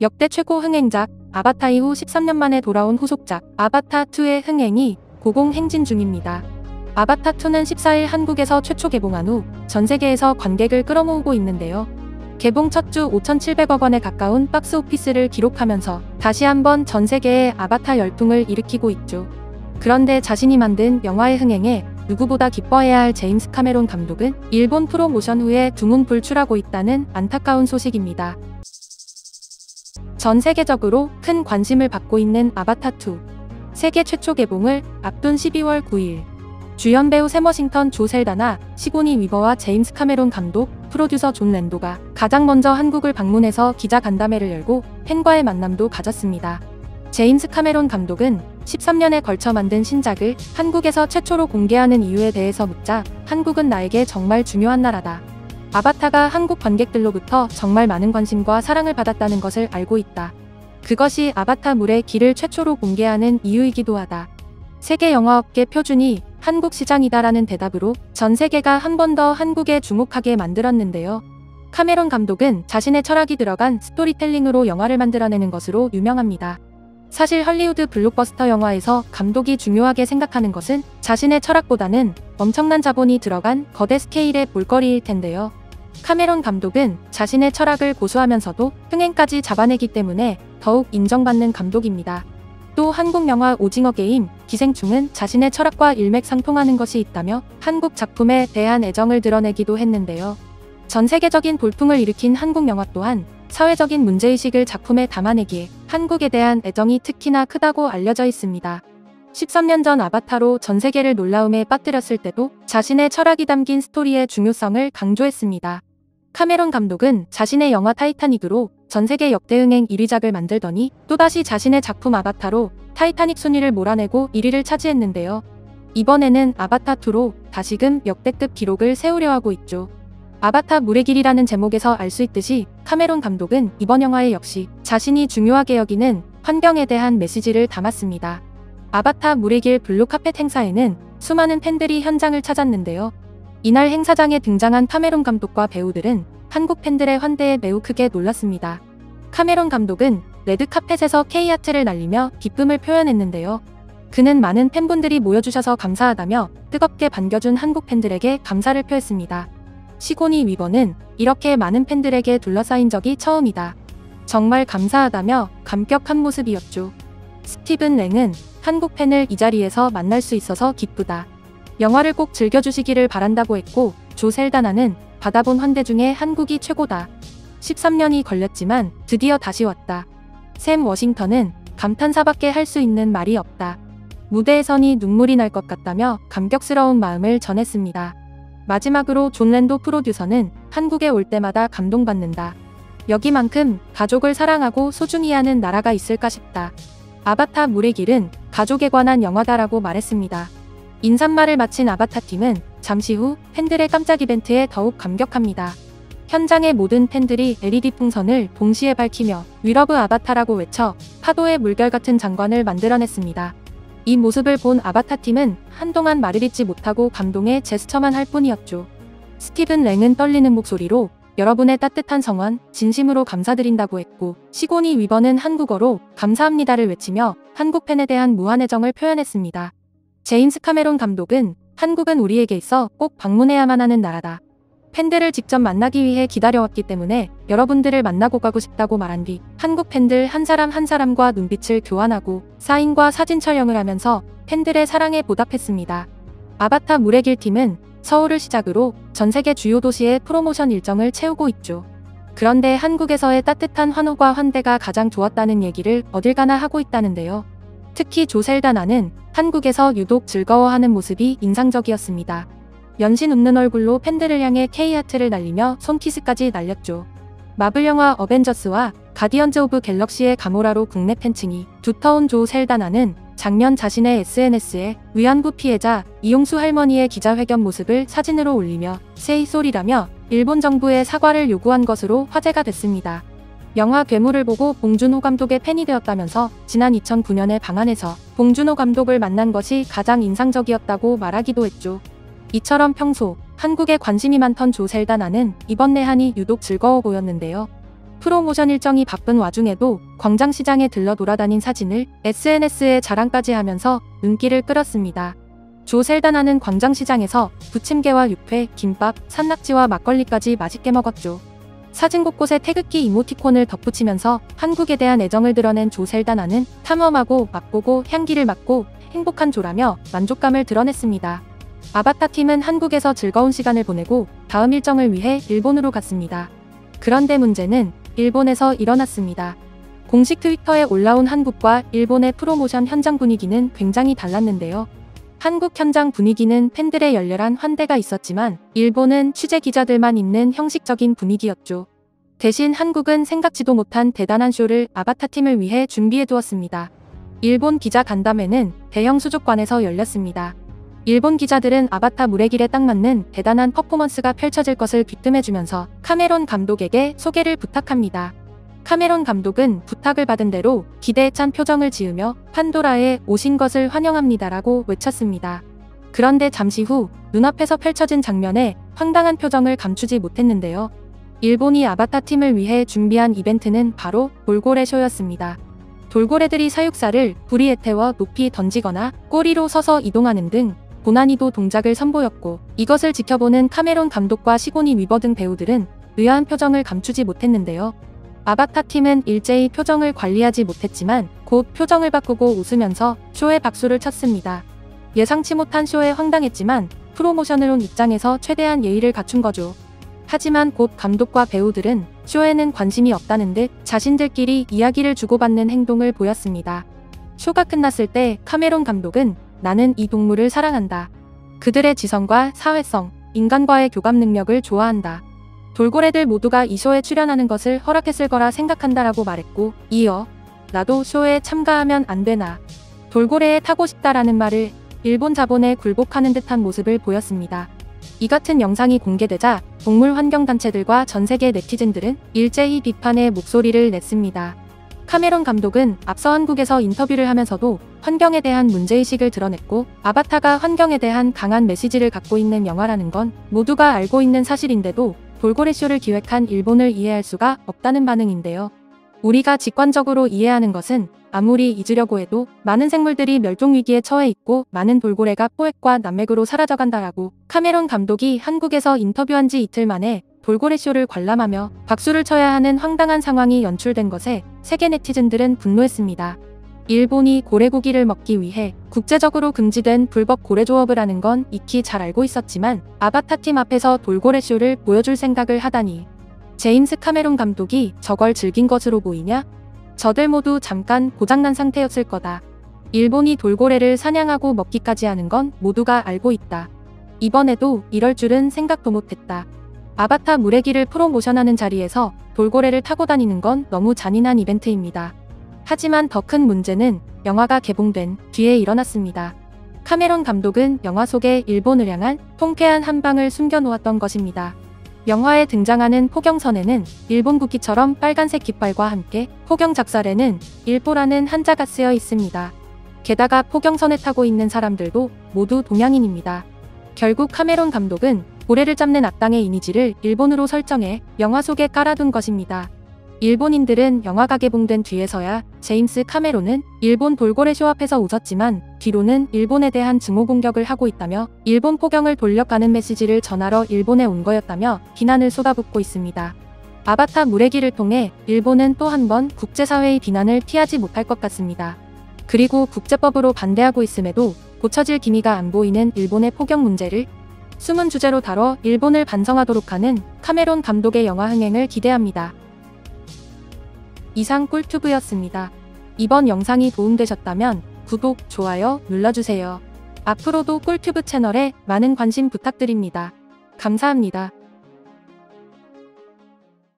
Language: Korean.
역대 최고 흥행작 아바타 이후 13년 만에 돌아온 후속작 아바타2의 흥행이 고공행진 중입니다. 아바타2는 14일 한국에서 최초 개봉한 후 전 세계에서 관객을 끌어모으고 있는데요. 개봉 첫 주 5,700억 원에 가까운 박스 오피스를 기록하면서 다시 한번 전 세계에 아바타 열풍을 일으키고 있죠. 그런데 자신이 만든 영화의 흥행에 누구보다 기뻐해야 할 제임스 카메론 감독은 일본 프로모션 후에 두문불출하고 있다는 안타까운 소식입니다. 전 세계적으로 큰 관심을 받고 있는 아바타2 세계 최초 개봉을 앞둔 12월 9일 주연 배우 샘 워싱턴, 조 셀다나, 시고니 위버와 제임스 카메론 감독, 프로듀서 존 랜도가 가장 먼저 한국을 방문해서 기자 간담회를 열고 팬과의 만남도 가졌습니다. 제임스 카메론 감독은 13년에 걸쳐 만든 신작을 한국에서 최초로 공개하는 이유에 대해서 묻자 한국은 나에게 정말 중요한 나라다. 아바타가 한국 관객들로부터 정말 많은 관심과 사랑을 받았다는 것을 알고 있다. 그것이 아바타물의 길을 최초로 공개하는 이유이기도 하다. 세계 영화업계 표준이 한국 시장이다라는 대답으로 전 세계가 한 번 더 한국에 주목하게 만들었는데요. 카메론 감독은 자신의 철학이 들어간 스토리텔링으로 영화를 만들어내는 것으로 유명합니다. 사실 헐리우드 블록버스터 영화에서 감독이 중요하게 생각하는 것은 자신의 철학보다는 엄청난 자본이 들어간 거대 스케일의 볼거리일 텐데요. 카메론 감독은 자신의 철학을 고수하면서도 흥행까지 잡아내기 때문에 더욱 인정받는 감독입니다. 또 한국 영화 오징어 게임, 기생충은 자신의 철학과 일맥상통하는 것이 있다며 한국 작품에 대한 애정을 드러내기도 했는데요. 전 세계적인 돌풍을 일으킨 한국 영화 또한 사회적인 문제의식을 작품에 담아내기에 한국에 대한 애정이 특히나 크다고 알려져 있습니다. 13년 전 아바타로 전 세계를 놀라움에 빠뜨렸을 때도 자신의 철학이 담긴 스토리의 중요성을 강조했습니다. 카메론 감독은 자신의 영화 타이타닉으로 전 세계 역대 흥행 1위작을 만들더니 또다시 자신의 작품 아바타로 타이타닉 순위를 몰아내고 1위를 차지했는데요. 이번에는 아바타2로 다시금 역대급 기록을 세우려 하고 있죠. 아바타 물의 길이라는 제목에서 알 수 있듯이 카메론 감독은 이번 영화에 역시 자신이 중요하게 여기는 환경에 대한 메시지를 담았습니다. 아바타 물의 길 블루카펫 행사에는 수많은 팬들이 현장을 찾았는데요. 이날 행사장에 등장한 카메론 감독과 배우들은 한국 팬들의 환대에 매우 크게 놀랐습니다. 카메론 감독은 레드카펫에서 K아트를 날리며 기쁨을 표현했는데요. 그는 많은 팬분들이 모여주셔서 감사하다며 뜨겁게 반겨준 한국 팬들에게 감사를 표했습니다. 시고니 위버는 이렇게 많은 팬들에게 둘러싸인 적이 처음이다. 정말 감사하다며 감격한 모습이었죠. 스티븐 랭은 한국 팬을 이 자리에서 만날 수 있어서 기쁘다. 영화를 꼭 즐겨주시기를 바란다고 했고, 조 셀다나는 받아본 환대 중에 한국이 최고다. 13년이 걸렸지만 드디어 다시 왔다. 샘 워싱턴은 감탄사밖에 할 수 있는 말이 없다. 무대에 서니 눈물이 날 것 같다며 감격스러운 마음을 전했습니다. 마지막으로 존 랜도 프로듀서는 한국에 올 때마다 감동받는다. 여기만큼 가족을 사랑하고 소중히 하는 나라가 있을까 싶다. 아바타 물의 길은 가족에 관한 영화다라고 말했습니다. 인사말을 마친 아바타팀은 잠시 후 팬들의 깜짝 이벤트에 더욱 감격합니다. 현장의 모든 팬들이 LED 풍선을 동시에 밝히며 We love 아바타라고 외쳐 파도의 물결 같은 장관을 만들어냈습니다. 이 모습을 본 아바타팀은 한동안 말을 잇지 못하고 감동의 제스처만 할 뿐이었죠. 스티븐 랭은 떨리는 목소리로 여러분의 따뜻한 성원 진심으로 감사드린다고 했고, 시고니 위버는 한국어로 감사합니다를 외치며 한국 팬에 대한 무한 애정을 표현했습니다. 제임스 카메론 감독은 한국은 우리에게 있어 꼭 방문해야만 하는 나라다. 팬들을 직접 만나기 위해 기다려왔기 때문에 여러분들을 만나고 가고 싶다고 말한 뒤 한국 팬들 한 사람 한 사람과 눈빛을 교환하고 사인과 사진 촬영을 하면서 팬들의 사랑에 보답했습니다. 아바타 물의 길 팀은 서울을 시작으로 전 세계 주요 도시의 프로모션 일정을 채우고 있죠. 그런데 한국에서의 따뜻한 환호와 환대가 가장 좋았다는 얘기를 어딜 가나 하고 있다는데요. 특히 조 셀다나는 한국에서 유독 즐거워하는 모습이 인상적이었습니다. 연신 웃는 얼굴로 팬들을 향해 K하트를 날리며 손키스까지 날렸죠. 마블 영화 어벤져스와 가디언즈 오브 갤럭시의 가모라로 국내 팬층이 두터운 조 셀다나는 작년 자신의 SNS에 위안부 피해자 이용수 할머니의 기자회견 모습을 사진으로 올리며 세이 쏘리라며 일본 정부에 사과를 요구한 것으로 화제가 됐습니다. 영화 괴물을 보고 봉준호 감독의 팬이 되었다면서 지난 2009년에 방한에서 봉준호 감독을 만난 것이 가장 인상적이었다고 말하기도 했죠. 이처럼 평소 한국에 관심이 많던 조 셀다나는 이번 내한이 유독 즐거워 보였는데요. 프로모션 일정이 바쁜 와중에도 광장시장에 들러 돌아다닌 사진을 SNS에 자랑까지 하면서 눈길을 끌었습니다. 조 셀다나는 광장시장에서 부침개와 육회, 김밥, 산낙지와 막걸리까지 맛있게 먹었죠. 사진 곳곳에 태극기 이모티콘을 덧붙이면서 한국에 대한 애정을 드러낸 조 셀다나는 탐험하고 맛보고 향기를 맡고 행복한 조라며 만족감을 드러냈습니다. 아바타 팀은 한국에서 즐거운 시간을 보내고 다음 일정을 위해 일본으로 갔습니다. 그런데 문제는 일본에서 일어났습니다. 공식 트위터에 올라온 한국과 일본의 프로모션 현장 분위기는 굉장히 달랐는데요. 한국 현장 분위기는 팬들의 열렬한 환대가 있었지만 일본은 취재 기자들만 있는 형식적인 분위기였죠. 대신 한국은 생각지도 못한 대단한 쇼를 아바타 팀을 위해 준비해 두었습니다. 일본 기자 간담회는 대형 수족관에서 열렸습니다. 일본 기자들은 아바타 물의 길에 딱 맞는 대단한 퍼포먼스가 펼쳐질 것을 귀뜸해주면서 카메론 감독에게 소개를 부탁합니다. 카메론 감독은 부탁을 받은 대로 기대에 찬 표정을 지으며 판도라에 오신 것을 환영합니다라고 외쳤습니다. 그런데 잠시 후 눈앞에서 펼쳐진 장면에 황당한 표정을 감추지 못했는데요. 일본이 아바타 팀을 위해 준비한 이벤트는 바로 돌고래 쇼였습니다. 돌고래들이 사육사를 불이에 태워 높이 던지거나 꼬리로 서서 이동하는 등 고난이도 동작을 선보였고, 이것을 지켜보는 카메론 감독과 시고니 위버 등 배우들은 의아한 표정을 감추지 못했는데요. 아바타 팀은 일제히 표정을 관리하지 못했지만 곧 표정을 바꾸고 웃으면서 쇼에 박수를 쳤습니다. 예상치 못한 쇼에 황당했지만 프로모션을 온 입장에서 최대한 예의를 갖춘 거죠. 하지만 곧 감독과 배우들은 쇼에는 관심이 없다는 듯 자신들끼리 이야기를 주고받는 행동을 보였습니다. 쇼가 끝났을 때 카메론 감독은 나는 이 동물을 사랑한다. 그들의 지성과 사회성, 인간과의 교감 능력을 좋아한다. 돌고래들 모두가 이 쇼에 출연하는 것을 허락했을 거라 생각한다라고 말했고, 이어 나도 쇼에 참가하면 안 되나. 돌고래에 타고 싶다라는 말을 일본 자본에 굴복하는 듯한 모습을 보였습니다. 이 같은 영상이 공개되자 동물환경단체들과 전세계 네티즌들은 일제히 비판의 목소리를 냈습니다. 카메론 감독은 앞서 한국에서 인터뷰를 하면서도 환경에 대한 문제의식을 드러냈고, 아바타가 환경에 대한 강한 메시지를 갖고 있는 영화라는 건 모두가 알고 있는 사실인데도 돌고래 쇼를 기획한 일본을 이해할 수가 없다는 반응인데요. 우리가 직관적으로 이해하는 것은 아무리 잊으려고 해도 많은 생물들이 멸종위기에 처해 있고 많은 돌고래가 포획과 난맥으로 사라져간다라고 카메론 감독이 한국에서 인터뷰한 지 이틀 만에 돌고래 쇼를 관람하며 박수를 쳐야 하는 황당한 상황이 연출된 것에 세계 네티즌들은 분노했습니다. 일본이 고래고기를 먹기 위해 국제적으로 금지된 불법 고래조업을 하는 건 익히 잘 알고 있었지만 아바타 팀 앞에서 돌고래 쇼를 보여줄 생각을 하다니. 제임스 카메론 감독이 저걸 즐긴 것으로 보이냐? 저들 모두 잠깐 고장난 상태였을 거다. 일본이 돌고래를 사냥하고 먹기까지 하는 건 모두가 알고 있다. 이번에도 이럴 줄은 생각도 못했다. 아바타 물의 길을 프로모션하는 자리에서 돌고래를 타고 다니는 건 너무 잔인한 이벤트입니다. 하지만 더 큰 문제는 영화가 개봉된 뒤에 일어났습니다. 카메론 감독은 영화 속에 일본을 향한 통쾌한 한방을 숨겨놓았던 것입니다. 영화에 등장하는 포경선에는 일본 국기처럼 빨간색 깃발과 함께 포경 작살에는 일보라는 한자가 쓰여 있습니다. 게다가 포경선에 타고 있는 사람들도 모두 동양인입니다. 결국 카메론 감독은 고래를 잡는 악당의 이미지를 일본으로 설정해 영화 속에 깔아둔 것입니다. 일본인들은 영화가 개봉된 뒤에서야 제임스 카메론은 일본 돌고래 쇼 앞에서 웃었지만 뒤로는 일본에 대한 증오 공격을 하고 있다며 일본 포경을 돌려가는 메시지를 전하러 일본에 온 거였다며 비난을 쏟아붓고 있습니다. 아바타 물의 길을 통해 일본은 또 한 번 국제사회의 비난을 피하지 못할 것 같습니다. 그리고 국제법으로 반대하고 있음에도 고쳐질 기미가 안 보이는 일본의 포경 문제를 숨은 주제로 다뤄 일본을 반성하도록 하는 카메론 감독의 영화 흥행을 기대합니다. 이상 꿀튜브였습니다. 이번 영상이 도움되셨다면 구독, 좋아요 눌러주세요. 앞으로도 꿀튜브 채널에 많은 관심 부탁드립니다. 감사합니다.